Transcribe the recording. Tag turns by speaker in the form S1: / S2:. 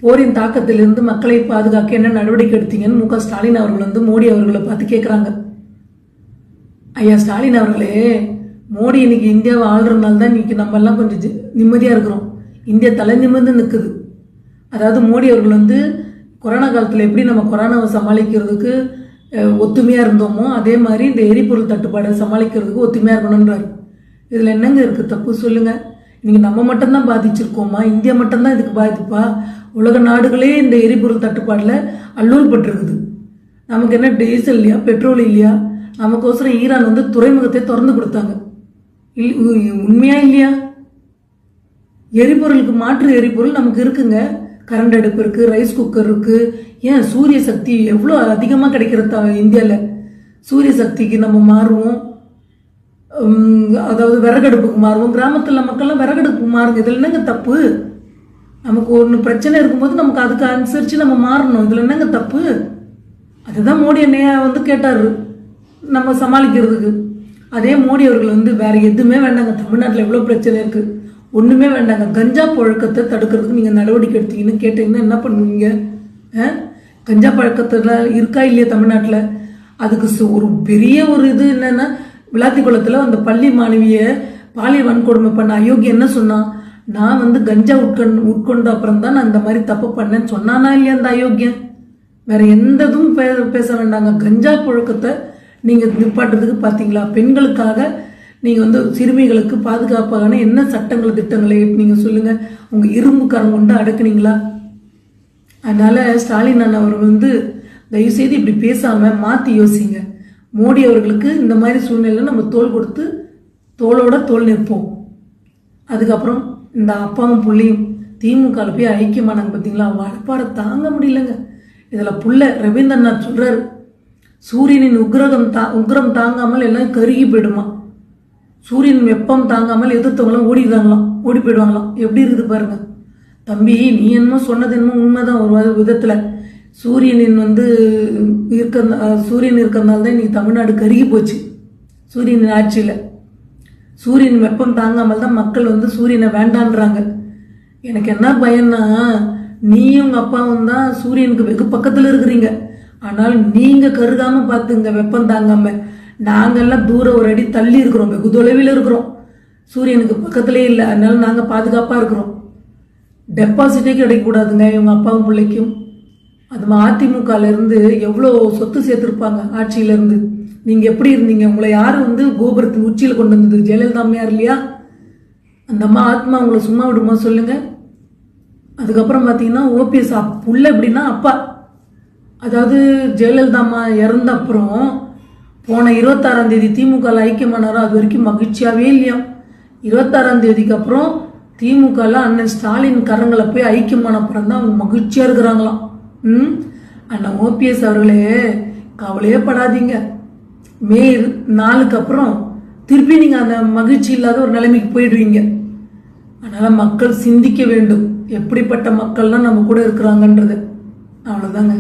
S1: போரின் தாக்கத்திலிருந்து மக்களை பாதுகாக்க என்ன நடவடிக்கை எடுத்தீங்கன்னு மு க ஸ்டாலின் அவர்கள் மோடி அவர்களை பார்த்து கேட்குறாங்க. ஐயா ஸ்டாலின் அவர்களே, மோடி இன்னைக்கு இந்தியாவை ஆளுறதுனால தான் இன்னைக்கு நம்ம எல்லாம் கொஞ்சம் நிம்மதியாக இருக்கிறோம். இந்தியா தலை நிமிர்ந்து நிற்குது. அதாவது மோடி அவர்கள் கொரோனா காலத்தில் எப்படி நம்ம கொரோனாவை சமாளிக்கிறதுக்கு ஒத்துமையாக இருந்தோமோ அதே மாதிரி இந்த எரிபொருள் தட்டுப்பாடை சமாளிக்கிறதுக்கு ஒத்துமையாக இருக்கணுன்றார். இதில் என்னங்க இருக்குது தப்பு சொல்லுங்கள்? இன்னைக்கு நம்ம மட்டும்தான் பாதிச்சிருக்கோமா? இந்தியா மட்டும்தான் இதுக்கு பாதிப்பா? உலக நாடுகளே இந்த எரிபொருள் தட்டுப்பாடில் அல்லூல் பட்டிருக்குது. நமக்கு என்ன டீசல் இல்லையா, பெட்ரோல் இல்லையா? நமக்கோசரம் ஈரான் துறைமுகத்தை திறந்து கொடுத்தாங்க. உண்மையா இல்லையா? எரிபொருளுக்கு மாற்று எரிபொருள் நமக்கு இருக்குங்க. கரண்ட் அடுப்பு இருக்கு, ரைஸ் குக்கர் இருக்கு. ஏன் சூரிய சக்தி எவ்வளோ அதிகமாக கிடைக்கிறதா இந்தியாவில்? சூரிய சக்திக்கு நம்ம மாறுவோம். அதாவது விறகடுப்புக்கு மாறுவோம். கிராமத்தில் மக்கள்லாம் விறகடுப்புக்கு மாறுங்க. இதில் என்னங்க தப்பு? நமக்கு ஒன்று பிரச்சனை இருக்கும்போது நமக்கு அதுக்கு அனுசரித்து நம்ம மாறணும். இதில் என்னங்க தப்பு? அதுதான் மோடி என்னையா கேட்டார் நம்ம சமாளிக்கிறதுக்கு. அதே மோடி அவர்கள் வேற எதுவுமே வேண்டாங்க. தமிழ்நாட்டில் எவ்வளோ பிரச்சனை இருக்குது, ஒன்றுமே வேண்டாங்க. கஞ்சா புழக்கத்தை தடுக்கிறதுக்கு நீங்கள் நடவடிக்கை எடுத்தீங்கன்னு கேட்டீங்கன்னா என்ன பண்ணுவீங்க? கஞ்சா பழக்கத்தில் இருக்கா இல்லையா தமிழ்நாட்டில்? அதுக்கு ஒரு பெரிய இது என்னன்னா, விளாத்திக்குளத்தில் அந்த பள்ளி மாணவியை பாலியல் வன்கொடுமை பண்ண அயோக்கிய என்ன சொன்னான்? நான் கஞ்சா உட்கொண்ட அப்புறம் தான் நான் இந்த மாதிரி தப்பு பண்ணேன்னு சொன்னானா இல்லையா அந்த அயோக்கியன்? வேற எந்த இதுவும் பேச வேண்டாங்க. கஞ்சா புழக்கத்தை நீங்கள் நிப்பாட்டுறதுக்கு பார்த்தீங்களா? பெண்களுக்காக நீங்கள் சிறுமிகளுக்கு பாதுகாப்பான என்ன சட்டங்கள் திட்டங்களை நீங்கள் சொல்லுங்கள். உங்கள் இரும்பு கரம் கொண்டு அடக்குனீங்களா? அதனால் ஸ்டாலின் அண்ணா அவர் தயவுசெய்து இப்படி பேசாமல் மாற்றி யோசிங்க. மோடி அவர்களுக்கு இந்த மாதிரி சூழ்நிலையில் நம்ம தோள் கொடுத்து தோளோட தோல் நிற்போம். அதுக்கப்புறம் இந்த அப்பாவும் புள்ளையும் திமுகவில் போய் ஐக்கியமானாங்க பார்த்தீங்களா? அவங்க அடப்பாட தாங்க முடியலங்க. இதில் புள்ள ரவீந்திரநாத் சொல்கிறார், சூரியனின் உக்ரம் தாங்காமல் எல்லாம் கருகி போயிடுமா. சூரியன் வெப்பம் தாங்காமல் எதிர்த்தவங்களாம் ஓடி போயிடுவாங்களாம். எப்படி இருக்குது பாருங்க தம்பி. நீ என்னமோ சொன்னது என்னமோ உண்மைதான் ஒரு விதத்தில். சூரியனின் சூரியன் இருக்கிறதுனால தான் இன்னைக்கு தமிழ்நாடு கருகி போச்சு. சூரியனின் ஆட்சியில் சூரியன் வெப்பம் தாங்காமல் தான் மக்கள் சூரியனை வேண்டான்றாங்க. எனக்கு என்ன பயன்னா, நீயும் உங்கள் அப்பாவும் தான் சூரியனுக்கு வெகு பக்கத்தில் இருக்கிறீங்க. ஆனால் நீங்கள் கருகாமல் பார்த்துங்க வெப்பம் தாங்காமல். நாங்கள்லாம் தூரம் ஒரு அடி தள்ளி இருக்கிறோம், வெகு தொலைவில் இருக்கிறோம், சூரியனுக்கு பக்கத்துலேயே இல்லை. அதனால நாங்கள் பாதுகாப்பாக இருக்கிறோம். டெபாசிட்டே கிடைக்கக்கூடாதுங்க இவங்க அப்பாவும் பிள்ளைக்கும். அது அதிமுகலேருந்து எவ்வளோ சொத்து சேர்த்துருப்பாங்க ஆட்சியிலேருந்து. நீங்கள் எப்படி இருந்தீங்க? உங்களை யார் கோபுரத்தின் உச்சியில் கொண்டு வந்தது? ஜெயலலிதா அம்மையார் இல்லையா? அந்த அம்மா ஆத்மா உங்களை சும்மா விடுமா சொல்லுங்கள்? அதுக்கப்புறம் பார்த்தீங்கன்னா ஓபிஎஸ் புள்ள எப்படின்னா அப்பா. அதாவது ஜெயலலிதா அம்மா இறந்த அப்புறம் போன 26ஆம் தேதி திமுகவில் ஐக்கியமானாரோ அது வரைக்கும் மகிழ்ச்சியாகவே இல்லையா. 26ஆம் தேதிக்கு அப்புறம் திமுகவில் அண்ணன் ஸ்டாலின் கரங்களை போய் ஐக்கியமான அப்புறம் தான் அவங்க மகிழ்ச்சியாக இருக்கிறாங்களாம். அண்ணன் ஓபிஎஸ் அவர்களே, கவலையே படாதீங்க. மே 4க்கு அப்புறம் திருப்பி நீங்கள் அந்த மகிழ்ச்சி இல்லாத ஒரு நிலைமைக்கு போயிடுவீங்க. அதனால் மக்கள் சிந்திக்க வேண்டும், எப்படிப்பட்ட மக்கள்லாம் நம்ம கூட இருக்கிறாங்கன்றது. அவ்வளோதாங்க.